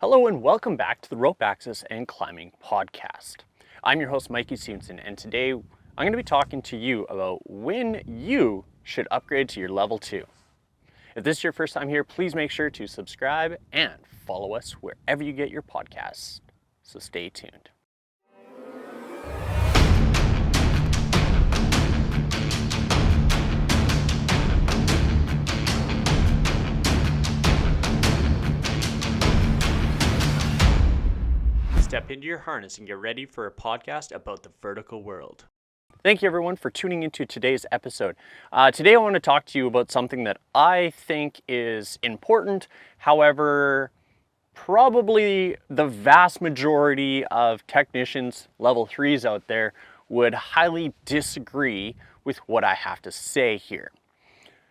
Hello and welcome back to the Rope Access and Climbing Podcast. I'm your host Mikey Stevenson, and today I'm going to be talking to you about when you should upgrade to your level 2. If this is your first time here, please make sure to subscribe and follow us wherever you get your podcasts. So stay tuned. Step into your harness and get ready for a podcast about the vertical world. Thank you everyone for tuning into today's episode. Today I want to talk to you about something that I think is important. However, probably the vast majority of technicians, level 3s out there, would highly disagree with what I have to say here.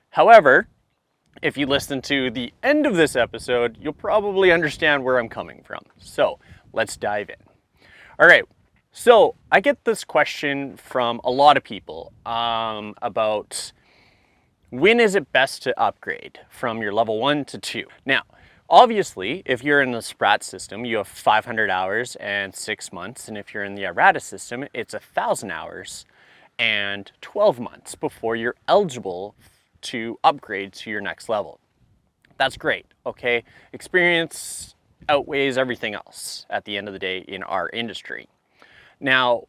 However, if you listen to the end of this episode, you'll probably understand where I'm coming from. So let's dive in. All right, so I get this question from a lot of people about when is it best to upgrade from your level 1 to 2. Now, obviously, if you're in the SPRAT system, you have 500 hours and 6 months. And if you're in the IRATA system, it's 1,000 hours and 12 months before you're eligible to upgrade to your next level. That's great, okay? Experience outweighs everything else at the end of the day in our industry. Now,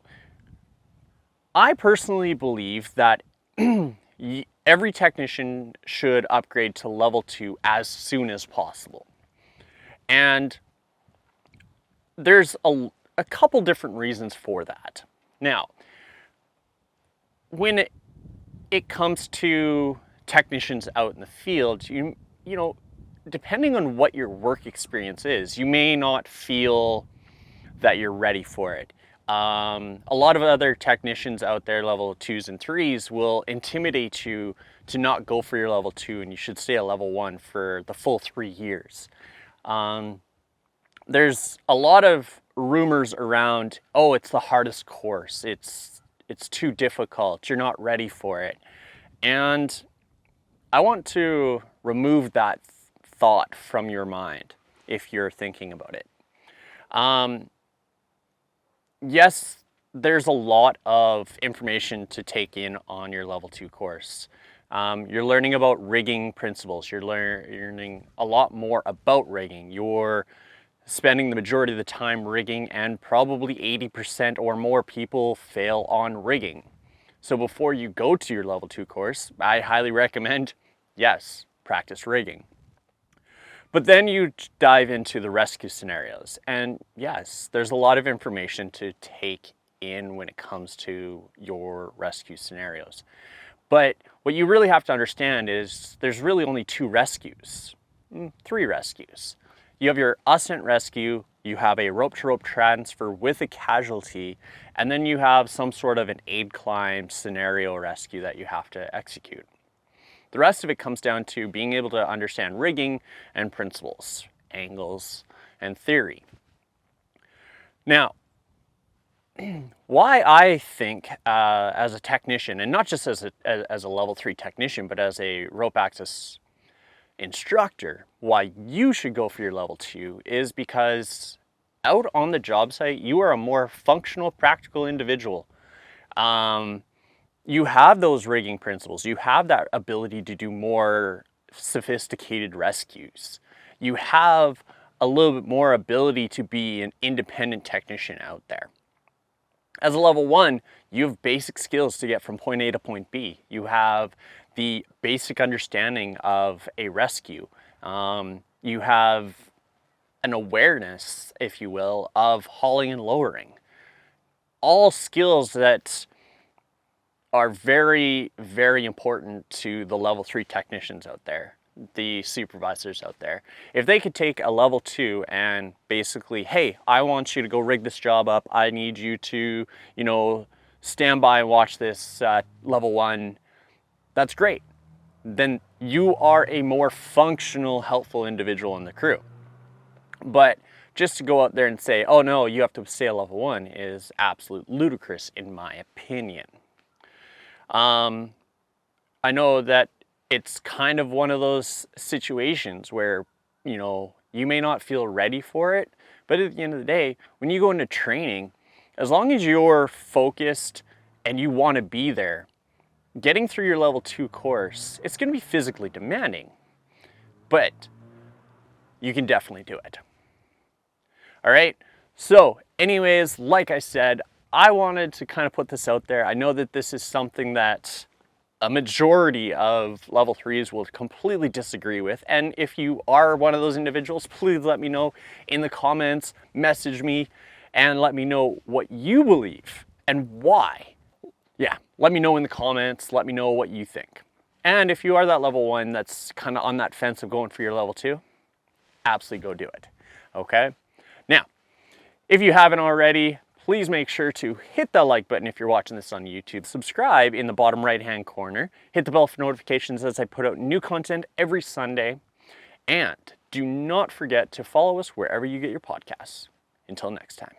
I personally believe that every technician should upgrade to level 2 as soon as possible. And there's a couple different reasons for that. Now, when it comes to technicians out in the field, you know, depending on what your work experience is, you may not feel that you're ready for it. A lot of other technicians out there, level 2s and 3s, will intimidate you to not go for your level 2 and you should stay at level 1 for the full 3 years. There's a lot of rumors around, oh, it's the hardest course, it's too difficult, you're not ready for it. And I want to remove that thought from your mind if you're thinking about it. Yes, there's a lot of information to take in on your level 2 course. You're learning about rigging principles. You're learning a lot more about rigging. You're spending the majority of the time rigging, and probably 80% or more people fail on rigging. So before you go to your level 2 course, I highly recommend, yes, practice rigging. But then you dive into the rescue scenarios, and yes, there's a lot of information to take in when it comes to your rescue scenarios. But what you really have to understand is there's really only 2 rescues, 3 rescues. You have your ascent rescue, you have a rope-to-rope transfer with a casualty, and then you have some sort of an aid climb scenario rescue that you have to execute. The rest of it comes down to being able to understand rigging and principles, angles, and theory. Now, why I think as a technician, and not just as a level 3 technician, but as a rope access instructor, why you should go for your level 2 is because out on the job site, you are a more functional, practical individual. You have those rigging principles. You have that ability to do more sophisticated rescues. You have a little bit more ability to be an independent technician out there. As a level 1, you have basic skills to get from point A to point B. You have the basic understanding of a rescue. You have an awareness, if you will, of hauling and lowering. All skills that are very, very important to the level 3 technicians out there, the supervisors out there. If they could take a level 2 and basically, hey, I want you to go rig this job up. I need you to, stand by and watch this level 1. That's great. Then you are a more functional, helpful individual in the crew. But just to go out there and say, oh no, you have to stay at level 1 is absolute ludicrous in my opinion. I know that it's kind of one of those situations where, You may not feel ready for it, but at the end of the day, when you go into training, as long as you're focused and you want to be there, getting through your level 2 course, it's going to be physically demanding, but you can definitely do it. All right. So anyways, like I said, I wanted to kind of put this out there. I know that this is something that a majority of level 3s will completely disagree with. And if you are one of those individuals, please let me know in the comments, message me, and let me know what you believe and why. Yeah, let me know in the comments, let me know what you think. And if you are that level 1 that's kind of on that fence of going for your level 2, absolutely go do it, okay? Now, if you haven't already, please make sure to hit that like button if you're watching this on YouTube. Subscribe in the bottom right-hand corner. Hit the bell for notifications as I put out new content every Sunday. And do not forget to follow us wherever you get your podcasts. Until next time.